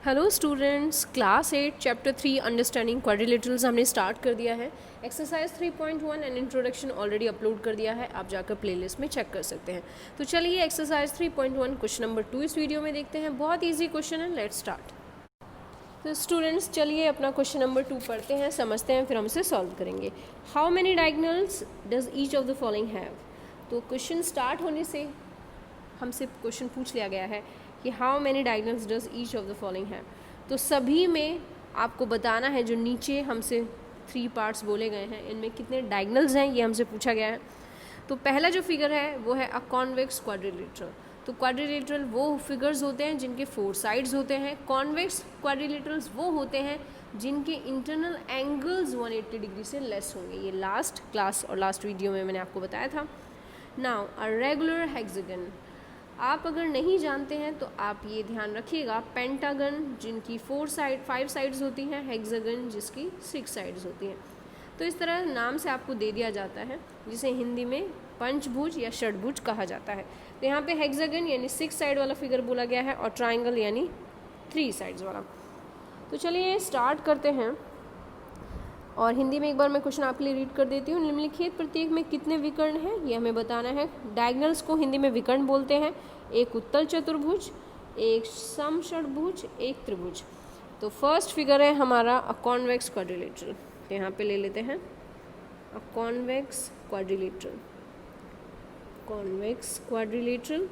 Hello students, class 8 chapter 3 understanding quadrilaterals हमने start कर दिया है। Exercise 3.1 and introduction already upload कर दिया है, आप जाकर प्लेलिस्ट में चेक कर सकते हैं। तो चलिए एक्सरसाइज 3.1 क्वेश्चन नंबर 2 इस वीडियो में देखते हैं। बहुत ईजी क्वेश्चन है, लेट्स स्टार्ट। तो स्टूडेंट्स चलिए अपना क्वेश्चन नंबर 2 पढ़ते हैं, समझते हैं, फिर हम इसे सॉल्व करेंगे। How many diagonals does each of the following have. तो क्वेश्चन स्टार्ट होने से हमसे क्वेश्चन पूछ लिया गया है कि how many diagonals does each of the following है। तो सभी में आपको बताना है, जो नीचे हमसे 3 पार्ट्स बोले गए हैं इनमें कितने डायगोनल्स हैं, ये हमसे पूछा गया है। तो पहला जो फिगर है वो है अ कॉन्वेक्स क्वाड्रिलेटरल। तो क्वाड्रिलेटरल वो फिगर्स होते हैं जिनके 4 साइड्स होते हैं। कॉन्वेक्स क्वाड्रिलेटरल्स वो होते हैं जिनके इंटरनल एंगल्स 180 डिग्री से लेस होंगे। ये लास्ट क्लास और लास्ट वीडियो में मैंने आपको बताया था। नाउ अ रेगुलर हेक्सागन, आप अगर नहीं जानते हैं तो आप ये ध्यान रखिएगा, पेंटागन जिनकी 5 साइड्स होती हैं, हेक्सागन जिसकी 6 साइड्स होती हैं। तो इस तरह नाम से आपको दे दिया जाता है, जिसे हिंदी में पंचभुज या षटभुज कहा जाता है। तो यहाँ पे हेक्सागन यानी 6 साइड वाला फिगर बोला गया है और ट्राइंगल यानी 3 साइड्स वाला। तो चलिए स्टार्ट करते हैं और हिंदी में एक बार मैं क्वेश्चन आपके लिए रीड कर देती हूँ। निम्नलिखित प्रत्येक में कितने विकर्ण हैं, ये हमें बताना है। डायगोनल्स को हिंदी में विकर्ण बोलते हैं। एक उत्तल चतुर्भुज, एक समषटभुज, एक त्रिभुज। तो फर्स्ट फिगर है हमारा अ कॉन्वेक्स क्वाड्रिलेटरल। तो यहाँ पे ले लेते हैं a convex quadrilateral. Convex quadrilateral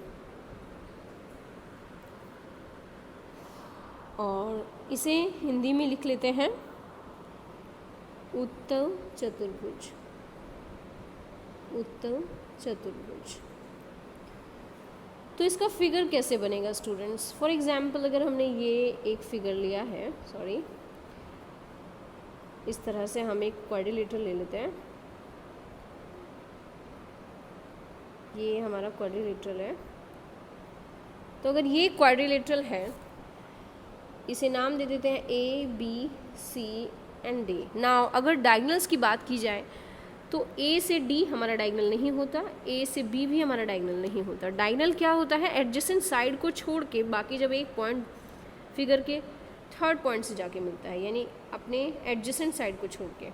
और इसे हिंदी में लिख लेते हैं उत्तल चतुर्भुज। उत्तल चतुर्भुज। तो इसका फिगर कैसे बनेगा स्टूडेंट्स? फॉर एग्जाम्पल अगर हमने ये एक फिगर लिया है, इस तरह से हम एक क्वाड्रिलेटरल ले लेते हैं। ये हमारा क्वाड्रिलेटरल है। तो अगर ये क्वाड्रिलेटरल है, इसे नाम दे देते हैं A, B, C and D. Now अगर डायगोनल्स की बात की जाए तो ए से डी हमारा डायगोनल नहीं होता, ए से बी भी हमारा डायगोनल नहीं होता। डायगोनल क्या होता है? एडजेसेंट साइड को छोड़ के बाकी जब एक पॉइंट फिगर के थर्ड पॉइंट से जाके मिलता है, यानी अपने एडजेसेंट साइड को छोड़ के।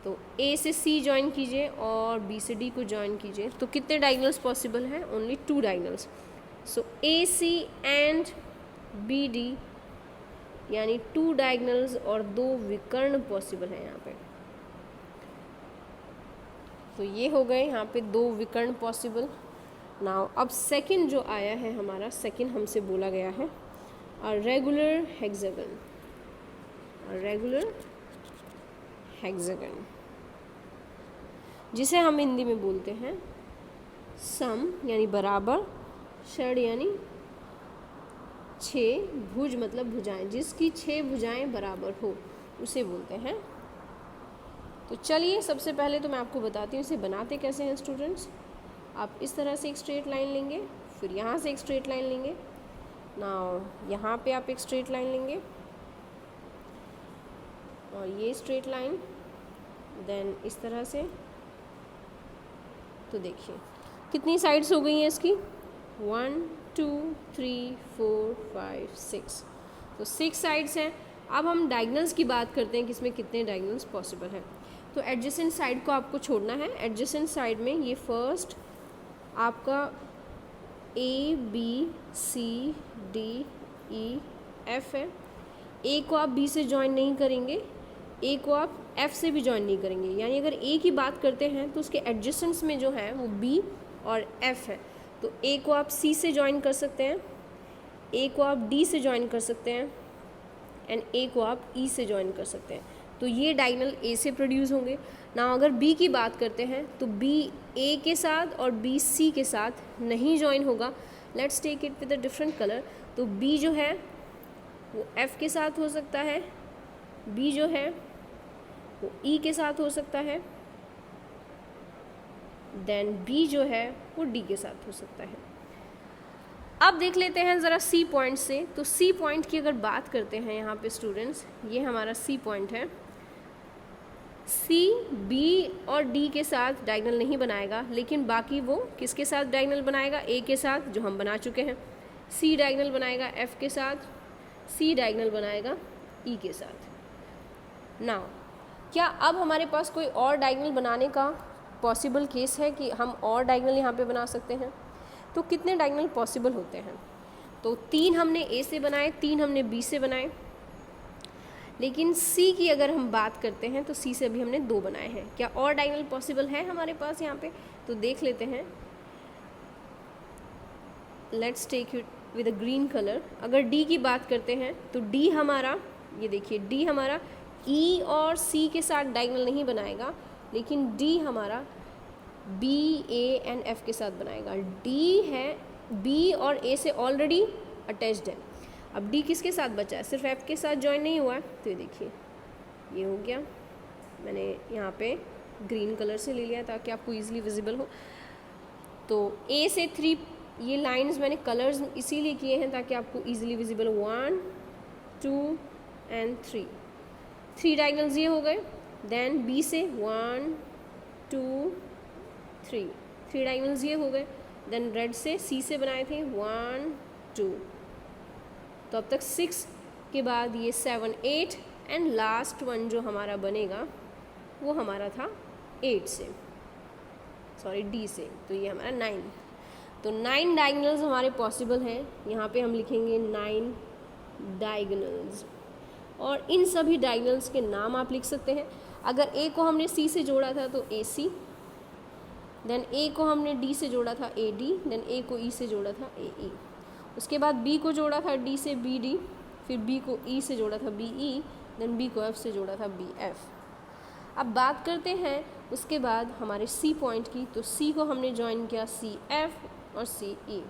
तो ए से सी ज्वाइन कीजिए और बी से डी को ज्वाइन कीजिए, तो कितने डायगोनल्स पॉसिबल हैं? Only 2 diagonals. So A C and B D यानी 2 डायगोनल्स और 2 विकर्ण पॉसिबल हैं यहाँ पे। तो ये हो गए यहाँ पे 2 विकर्ण पॉसिबल। नाउ अब सेकंड जो आया है हमारा, सेकंड हमसे बोला गया है a regular hexagon. A regular hexagon जिसे हम हिंदी में बोलते हैं सम यानी बराबर, षड यानी 6, भुज मतलब भुजाएं, जिसकी 6 भुजाएं बराबर हो उसे बोलते हैं। तो चलिए सबसे पहले तो मैं आपको बताती हूँ इसे बनाते कैसे हैं स्टूडेंट्स। आप इस तरह से एक स्ट्रेट लाइन लेंगे, फिर यहाँ से एक स्ट्रेट लाइन लेंगे। नाउ यहाँ पे आप एक स्ट्रेट लाइन लेंगे और ये स्ट्रेट लाइन, देन इस तरह से। तो देखिए कितनी साइड्स हो गई हैं इसकी? 1 2 3 4 5 6। तो 6 साइड्स हैं। अब हम डायगोनल्स की बात करते हैं कि इसमें कितने डायगोनल्स पॉसिबल हैं। तो एडजेसेंट साइड को आपको छोड़ना है। एडजेसेंट साइड में ये फर्स्ट आपका ए, बी, सी, डी, ई, एफ है। ए को आप बी से ज्वाइन नहीं करेंगे, ए को आप एफ से भी ज्वाइन नहीं करेंगे। यानी अगर ए की बात करते हैं तो उसके एडजेसेंट्स में जो है वो बी और एफ है। तो ए को आप सी से ज्वाइन कर सकते हैं, ए को आप डी से ज्वाइन कर सकते हैं एंड ए को आप ई से ज्वाइन कर सकते हैं। तो ये डायगोनल ए से प्रोड्यूस होंगे। ना अगर बी की बात करते हैं तो बी ए के साथ और बी सी के साथ नहीं ज्वाइन होगा। Let's take it with a different colour. तो बी जो है वो एफ के साथ हो सकता है, बी जो है वो ई के साथ हो सकता है, देन बी जो है वो डी के साथ हो सकता है। अब देख लेते हैं ज़रा सी पॉइंट से। तो सी पॉइंट की अगर बात करते हैं यहाँ पे स्टूडेंट्स, ये हमारा सी पॉइंट है। सी बी और डी के साथ डायगोनल नहीं बनाएगा, लेकिन बाकी वो किसके साथ डायगोनल बनाएगा? ए के साथ, जो हम बना चुके हैं। सी डायगोनल बनाएगा एफ के साथ, सी डायगोनल बनाएगा ई के साथ। नाउ क्या अब हमारे पास कोई और डायगोनल बनाने का पॉसिबल केस है कि हम और डायगोनल यहाँ पे बना सकते हैं? तो कितने डायगोनल पॉसिबल होते हैं? तो 3 हमने ए से बनाए, 3 हमने बी से बनाए, लेकिन सी की अगर हम बात करते हैं तो सी से अभी हमने 2 बनाए हैं। क्या और डायगोनल पॉसिबल है हमारे पास यहाँ पे? तो देख लेते हैं। Let's take it with a green colour. अगर डी की बात करते हैं तो डी हमारा, ये देखिए डी हमारा ई और सी के साथ डायगोनल नहीं बनाएगा, लेकिन डी हमारा बी ए एंड एफ के साथ बनाएगा। डी है बी और ए से ऑलरेडी अटैच्ड है। अब डी किसके साथ बचा है? सिर्फ एफ के साथ ज्वाइन नहीं हुआ है। तो ये देखिए ये हो गया, मैंने यहाँ पे ग्रीन कलर से ले लिया ताकि आपको ईजिली विजिबल हो। तो ए से 3 ये लाइंस मैंने कलर्स इसीलिए किए हैं ताकि आपको ईजिली विजिबल 1 2 एंड 3 डायगोनल्स ये हो गए। देन बी से 1 2 3 डायगोनल्स ये हो गए। देन रेड से सी से बनाए थे 1 2, तो अब तक 6 के बाद ये 7 8 एंड लास्ट वन जो हमारा बनेगा वो हमारा था 8 से, सॉरी डी से, तो ये हमारा 9। तो 9 डायगोनल्स हमारे पॉसिबल हैं। यहाँ पे हम लिखेंगे 9 डायगोनल्स, और इन सभी डायगोनल्स के नाम आप लिख सकते हैं। अगर ए को हमने सी से जोड़ा था तो ए सी, देन ए को हमने डी से जोड़ा था ए डी, देन ए को ई से जोड़ा था ए ई, उसके बाद बी को जोड़ा था डी से बी डी, फिर बी को ई से जोड़ा था बी ई, देन बी को एफ से जोड़ा था बी एफ। अब बात करते हैं उसके बाद हमारे सी पॉइंट की। तो सी को हमने ज्वाइन किया सी एफ और सी ई,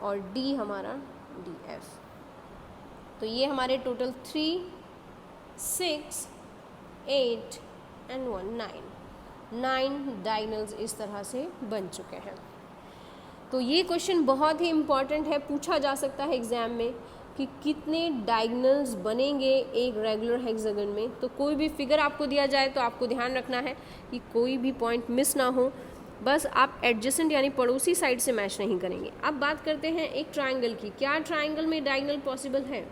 और डी हमारा डी एफ। तो ये हमारे टोटल 3 6 8 एंड 1 9 डायगोनल्स इस तरह से बन चुके हैं। तो ये क्वेश्चन बहुत ही इम्पॉर्टेंट है, पूछा जा सकता है एग्ज़ाम में कि कितने डायगोनल्स बनेंगे एक रेगुलर हेक्सागन में। तो कोई भी फिगर आपको दिया जाए तो आपको ध्यान रखना है कि कोई भी पॉइंट मिस ना हो, बस आप एडजेसेंट यानी पड़ोसी साइड से मैच नहीं करेंगे। अब बात करते हैं एक ट्राइंगल की। क्या ट्राइंगल में डायगोनल पॉसिबल है?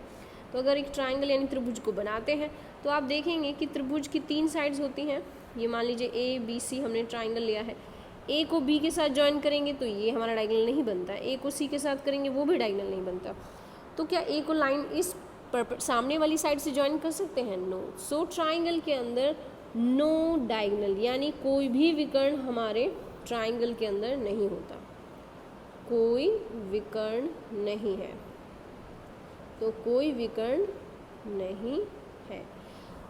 तो अगर एक ट्राइंगल यानी त्रिभुज को बनाते हैं तो आप देखेंगे कि त्रिभुज की 3 साइड्स होती हैं। ये मान लीजिए ए बी सी हमने ट्राइंगल लिया है। ए को बी के साथ ज्वाइन करेंगे तो ये हमारा डायगोनल नहीं बनता, ए को सी के साथ करेंगे वो भी डायगोनल नहीं बनता। तो क्या ए को लाइन इस सामने वाली साइड से ज्वाइन कर सकते हैं? नो। सो ट्राइंगल के अंदर नो डायगोनल, यानी कोई भी विकर्ण हमारे ट्राइंगल के अंदर नहीं होता, कोई विकर्ण नहीं है। तो कोई विकर्ण नहीं है।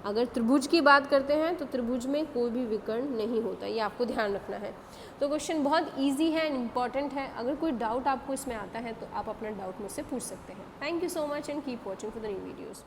अगर त्रिभुज की बात करते हैं तो त्रिभुज में कोई भी विकर्ण नहीं होता, ये आपको ध्यान रखना है। तो क्वेश्चन बहुत इजी है एंड इम्पॉर्टेंट है। अगर कोई डाउट आपको इसमें आता है तो आप अपना डाउट मुझसे पूछ सकते हैं। Thank you so much and keep watching for the new videos.